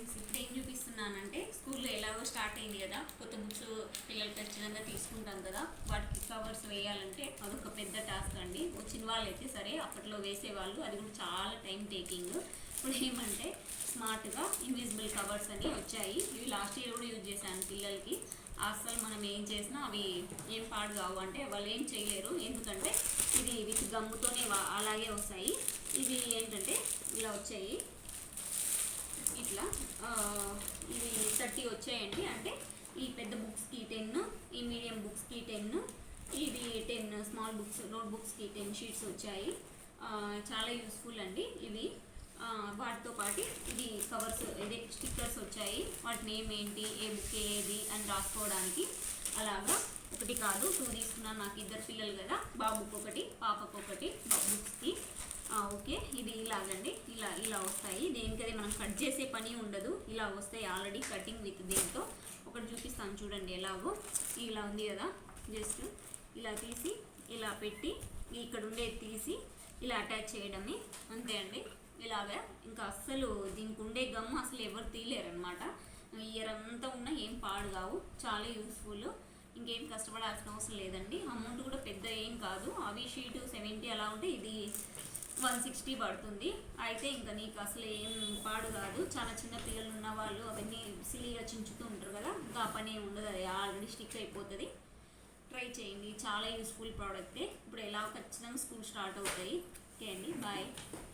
Friends, ఇప్పుడు ఏం చూపిస్తున్నానంటే స్కూల్లో ఎలాగో స్టార్ట్ అయింది కదా, కొత్త బుక్స్ పిల్లలు ఖచ్చితంగా తీసుకుంటాం కదా, వాటికి కవర్స్ వేయాలంటే అదొక పెద్ద టాస్క్ అండి. వచ్చిన వాళ్ళు అయితే సరే అప్పట్లో వేసేవాళ్ళు, అది కూడా చాలా టైం టేకింగ్. ఇప్పుడు ఏమంటే స్మార్ట్గా ఇన్విజిబుల్ కవర్స్ అని వచ్చాయి. ఇవి లాస్ట్ ఇయర్ కూడా యూజ్ చేశాను పిల్లలకి. అసలు మనం ఏం చేసినా అవి ఏం పాడు కావు, అంటే వాళ్ళు ఏం చేయలేరు. ఎందుకంటే ఇది విత్ గమ్ముతోనే అలాగే వస్తాయి. ఇవి ఏంటంటే ఇలా వచ్చాయి, ఇట్లా ఇవి 30 వచ్చాయండి. అంటే ఈ పెద్ద బుక్స్కి 10, ఈ మీడియం బుక్స్కి 10, ఇది 10 స్మాల్ బుక్స్ నోట్ బుక్స్కి 10 షీట్స్ వచ్చాయి. చాలా యూస్ఫుల్ అండి ఇవి. వాటితో పాటు ఇది కవర్స్, ఇదే స్టిక్కర్స్ వచ్చాయి. వాటి నేమ్ ఏంటి, ఏ బుక్ ఏది అని రాసుకోవడానికి. అలాగా ఒకటి కాదు 2 తీసుకున్నాను. నాకు 2 పిల్లలు కదా, బాబుకి ఒకటి పాపకు ఒకటి బుక్స్కి. ఓకే, ఇది ఇలాగండి, ఇలా ఇలా వస్తాయి. దేనికదే మనం కట్ చేసే పని ఉండదు, ఇలా వస్తాయి ఆల్రెడీ కటింగ్ విత్ దీంతో. ఒకటి చూపిస్తాను చూడండి ఎలాగో. ఇలా ఉంది కదా, జస్ట్ ఇలా తీసి ఇలా పెట్టి ఇక్కడ ఉండేది తీసి ఇలా అటాచ్ చేయడమే, అంతే అండి. ఇలాగా ఇంకా అస్సలు దీనికి ఉండే గమ్ము అసలు ఎవరు తీయలేరనమాట. ఇయర్ అంతా ఉన్నా ఏం పాడు కావు, చాలా యూస్ఫుల్. ఇంకేం కష్టపడాల్సిన అవసరం లేదండి. అమౌంట్ కూడా పెద్ద ఏం కాదు. అవి షీటు 70 అలా ఉంటే ఇది 160 పడుతుంది. అయితే ఇంకా నీకు అసలు ఏం పాడు కాదు. చాలా చిన్న పిల్లలు ఉన్న వాళ్ళు అవన్నీ సిలీగా చించుతూ ఉంటారు కదా, ఇంకా ఆ పని ఉండదు, అది ఆల్రెడీ స్టిక్ అయిపోతుంది. ట్రై చేయండి, చాలా యూస్ఫుల్ ప్రోడక్టే. ఇప్పుడు ఎలా ఖచ్చితంగా స్కూల్ స్టార్ట్ అవుతాయి. ఓకే అండి, బాయ్.